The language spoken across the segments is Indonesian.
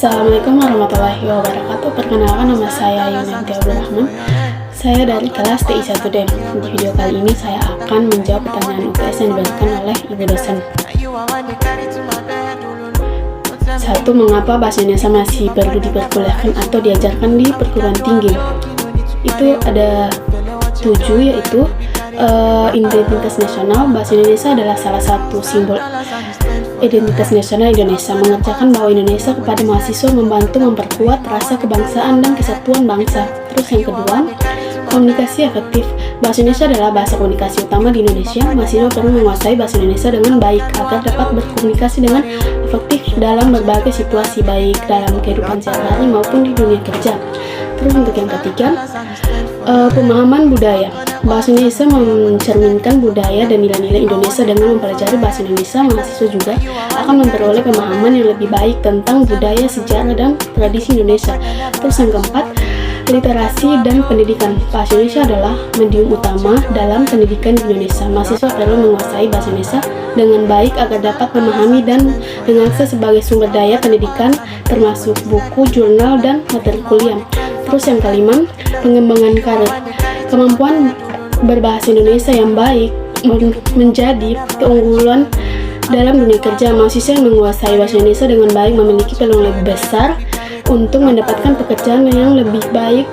Assalamualaikum warahmatullahi wabarakatuh. Perkenalkan, nama saya Yunanti Abdurrahman. Saya dari kelas TI1D. Di video kali ini saya akan menjawab pertanyaan UTS yang diberikan oleh ibu dosen. 1. Mengapa bahasa Indonesia masih perlu diperkuliahkan atau diajarkan di perguruan tinggi? Itu ada 7, yaitu identitas nasional. Bahasa Indonesia adalah salah satu simbol identitas nasional Indonesia, mengerjakan bahwa Indonesia kepada mahasiswa membantu memperkuat rasa kebangsaan dan kesatuan bangsa. Terus yang kedua, komunikasi efektif. Bahasa Indonesia adalah bahasa komunikasi utama di Indonesia. Mahasiswa perlu menguasai bahasa Indonesia dengan baik agar dapat berkomunikasi dengan efektif dalam berbagai situasi, baik dalam kehidupan sehari-hari maupun di dunia kerja. Terus untuk yang ketiga, pemahaman budaya. Bahasa Indonesia mencerminkan budaya dan nilai-nilai Indonesia. Dengan mempelajari bahasa Indonesia, mahasiswa juga akan memperoleh pemahaman yang lebih baik tentang budaya, sejarah, dan tradisi Indonesia. Terus yang keempat, literasi dan pendidikan. Bahasa Indonesia adalah medium utama dalam pendidikan di Indonesia. Mahasiswa perlu menguasai bahasa Indonesia dengan baik agar dapat memahami dan mengakses sebagai sumber daya pendidikan, termasuk buku, jurnal, dan materi kuliah. Terus yang kelima, pengembangan karir. Kemampuan berbahasa Indonesia yang baik menjadi keunggulan dalam dunia kerja. Mahasiswa yang menguasai bahasa Indonesia dengan baik memiliki peluang lebih besar untuk mendapatkan pekerjaan yang lebih baik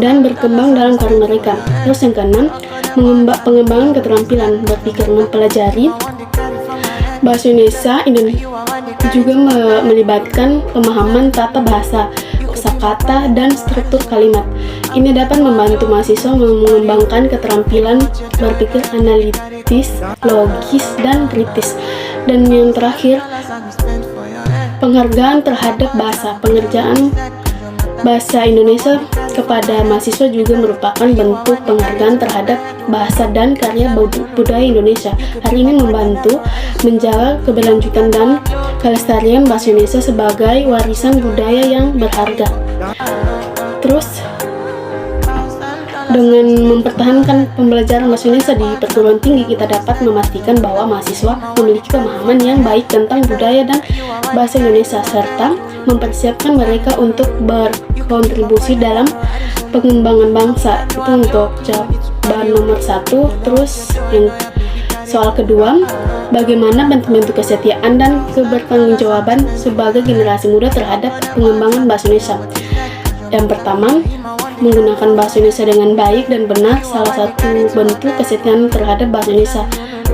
dan berkembang dalam karir mereka. Terus yang keenam, pengembangan keterampilan berpikir. Mempelajari bahasa Indonesia juga melibatkan pemahaman tata bahasa, kosakata, dan struktur kalimat. Ini dapat membantu mahasiswa mengembangkan keterampilan berpikir analitis, logis, dan kritis. Dan yang terakhir, penghargaan terhadap bahasa. Pengerjaan bahasa Indonesia kepada mahasiswa juga merupakan bentuk penghargaan terhadap bahasa dan karya budaya Indonesia. Hal ini membantu menjaga keberlanjutan dan kelestarian bahasa Indonesia sebagai warisan budaya yang berharga. Terus, dengan mempertahankan pembelajaran bahasa Indonesia di perguruan tinggi, kita dapat memastikan bahwa mahasiswa memiliki pemahaman yang baik tentang budaya dan bahasa Indonesia, serta mempersiapkan mereka untuk berkontribusi dalam pengembangan bangsa. Itu untuk jawaban nomor 1. Terus yang soal kedua, bagaimana bentuk-bentuk kesetiaan dan kebertanggungjawaban sebagai generasi muda terhadap pengembangan bahasa Indonesia? Yang pertama, menggunakan bahasa Indonesia dengan baik dan benar. Salah satu bentuk kesetiaan terhadap bahasa Indonesia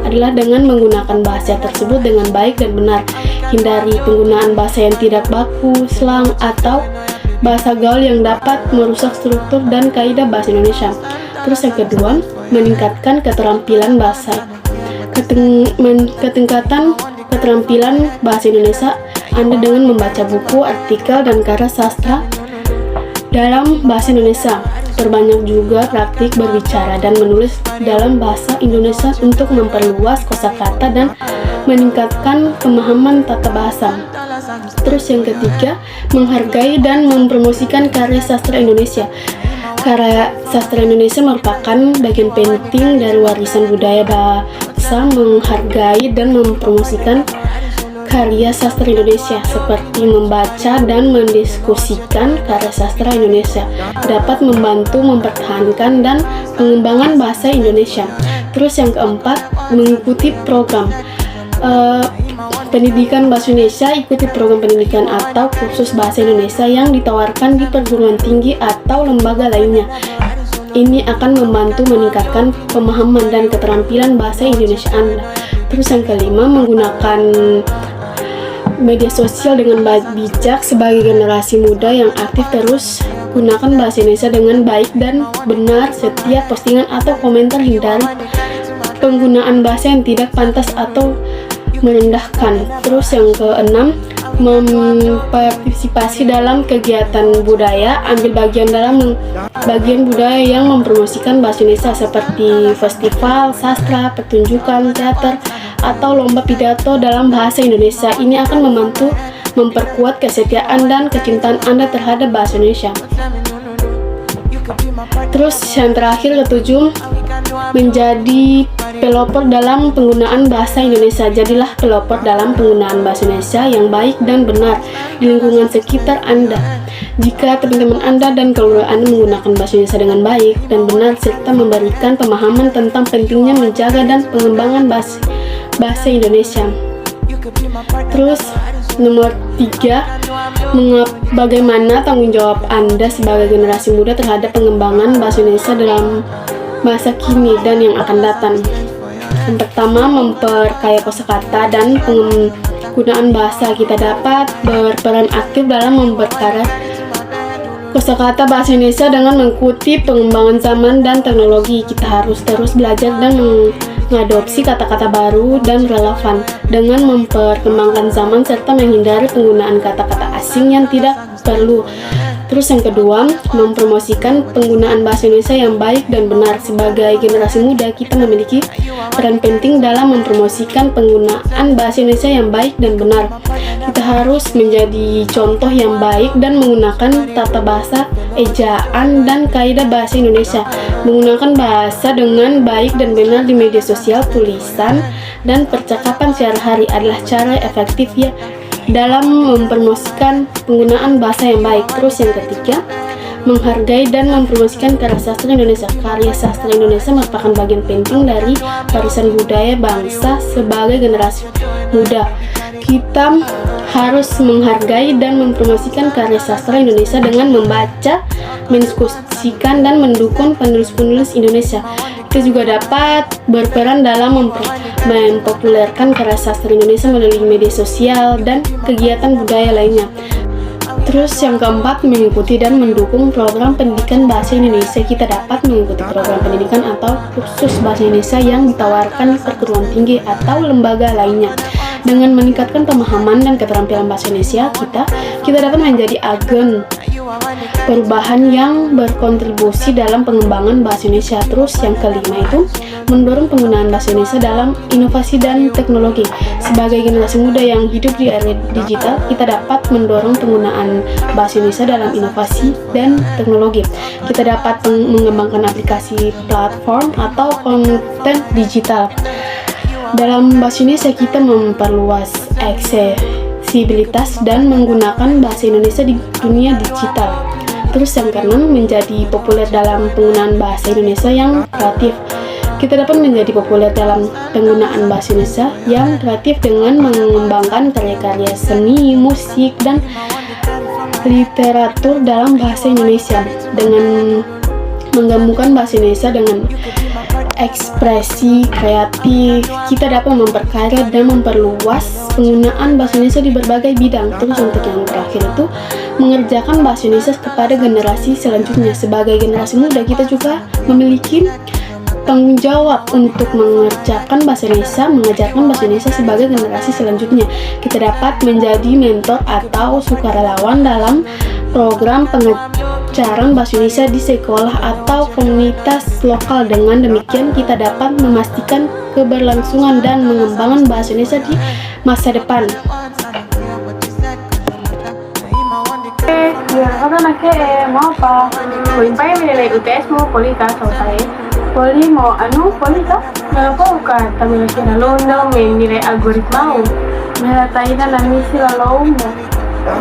adalah dengan menggunakan bahasa tersebut dengan baik dan benar. Hindari penggunaan bahasa yang tidak baku, slang, atau bahasa gaul yang dapat merusak struktur dan kaidah bahasa Indonesia. Terus yang kedua, meningkatkan keterampilan bahasa. Ketingkatan keterampilan bahasa Indonesia Anda dengan membaca buku, artikel, dan karya sastra dalam bahasa Indonesia. Perbanyak juga praktik berbicara dan menulis dalam bahasa Indonesia untuk memperluas kosakata dan meningkatkan pemahaman tata bahasa. Terus yang ketiga, menghargai dan mempromosikan karya sastra Indonesia. Karya sastra Indonesia merupakan bagian penting dari warisan budaya bangsa. Menghargai dan mempromosikan karya sastra Indonesia seperti membaca dan mendiskusikan karya sastra Indonesia dapat membantu mempertahankan dan pengembangan bahasa Indonesia. Terus yang keempat, mengikuti program pendidikan bahasa Indonesia. Ikuti program pendidikan atau kursus bahasa Indonesia yang ditawarkan di perguruan tinggi atau lembaga lainnya. Ini akan membantu meningkatkan pemahaman dan keterampilan bahasa Indonesia Anda. Terus yang kelima, menggunakan media sosial dengan bijak. Sebagai generasi muda yang aktif, terus gunakan bahasa Indonesia dengan baik dan benar. Setiap postingan atau komentar, hindari penggunaan bahasa yang tidak pantas atau merendahkan. Terus yang keenam, mempartisipasi dalam kegiatan budaya. Ambil bagian dalam bagian budaya yang mempromosikan bahasa Indonesia seperti festival sastra, pertunjukan teater, atau lomba pidato dalam bahasa Indonesia. Ini akan membantu memperkuat kesetiaan dan kecintaan Anda terhadap bahasa Indonesia. Terus yang terakhir, ketujuh, menjadi pelopor dalam penggunaan bahasa Indonesia. Jadilah pelopor dalam penggunaan bahasa Indonesia yang baik dan benar di lingkungan sekitar Anda. Jika teman-teman Anda dan keluarga Anda menggunakan bahasa Indonesia dengan baik dan benar serta memberikan pemahaman tentang pentingnya menjaga dan pengembangan bahasa Indonesia. Terus nomor 3, bagaimana tanggung jawab Anda sebagai generasi muda terhadap pengembangan bahasa Indonesia dalam masa kini dan yang akan datang. Yang pertama, memperkaya kosakata dan penggunaan bahasa. Kita dapat berperan aktif dalam memperkaya kosakata bahasa Indonesia dengan mengikuti pengembangan zaman dan teknologi. Kita harus terus belajar dan mengadopsi kata-kata baru dan relevan dengan memperkembangkan zaman serta menghindari penggunaan kata-kata asing yang tidak perlu. Terus yang kedua, mempromosikan penggunaan bahasa Indonesia yang baik dan benar. Sebagai generasi muda, kita memiliki peran penting dalam mempromosikan penggunaan bahasa Indonesia yang baik dan benar. Kita harus menjadi contoh yang baik dan menggunakan tata bahasa, ejaan, dan kaidah bahasa Indonesia. Menggunakan bahasa dengan baik dan benar di media sosial, tulisan, dan percakapan sehari-hari adalah cara efektif ya dalam mempromosikan penggunaan bahasa yang baik. Terus yang ketiga, menghargai dan mempromosikan karya sastra Indonesia. Karya sastra Indonesia merupakan bagian penting dari warisan budaya bangsa. Sebagai generasi muda, kita harus menghargai dan mempromosikan karya sastra Indonesia dengan membaca, mendiskusikan, dan mendukung penulis-penulis Indonesia. Kita juga dapat berperan dalam mempopulerkan karya sastra Indonesia melalui media sosial dan kegiatan budaya lainnya. Terus yang keempat, mengikuti dan mendukung program pendidikan bahasa Indonesia. Kita dapat mengikuti program pendidikan atau kursus bahasa Indonesia yang ditawarkan di perguruan tinggi atau lembaga lainnya. Dengan meningkatkan pemahaman dan keterampilan bahasa Indonesia, kita dapat menjadi agen perubahan yang berkontribusi dalam pengembangan bahasa Indonesia. Terus yang kelima itu, mendorong penggunaan bahasa Indonesia dalam inovasi dan teknologi. Sebagai generasi muda yang hidup di era digital, kita dapat mendorong penggunaan bahasa Indonesia dalam inovasi dan teknologi. Kita dapat mengembangkan aplikasi, platform, atau konten digital. Dalam bahasa Indonesia, kita memperluas aksesibilitas dan menggunakan bahasa Indonesia di dunia digital. Terus yang keenam, menjadi populer dalam penggunaan bahasa Indonesia yang kreatif. Kita dapat menjadi populer dalam penggunaan bahasa Indonesia yang kreatif dengan mengembangkan karya-karya seni, musik, dan literatur dalam bahasa Indonesia. Dengan menggabungkan bahasa Indonesia dengan ekspresi kreatif, kita dapat memperkaya dan memperluas penggunaan bahasa Indonesia di berbagai bidang. Terus untuk yang terakhir itu, mengerjakan bahasa Indonesia kepada generasi selanjutnya. Sebagai generasi muda, kita juga memiliki tanggung jawab untuk mengerjakan bahasa Indonesia, mengajarkan bahasa Indonesia sebagai generasi selanjutnya. Kita dapat menjadi mentor atau sukarelawan dalam program pengajaran bahasa Indonesia di sekolah atau komunitas lokal. Dengan demikian, kita dapat memastikan keberlangsungan dan pengembangan bahasa Indonesia di masa depan. Ahora mau apa? Kulimpay minilay UTS mo polita so saya. Poli mo polita? Pero po ka tamil sila londo may nilay algoritma mo. Mera tayo na misi la mo.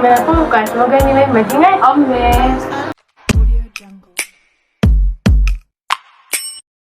Mera po ka so nilay majingay omne.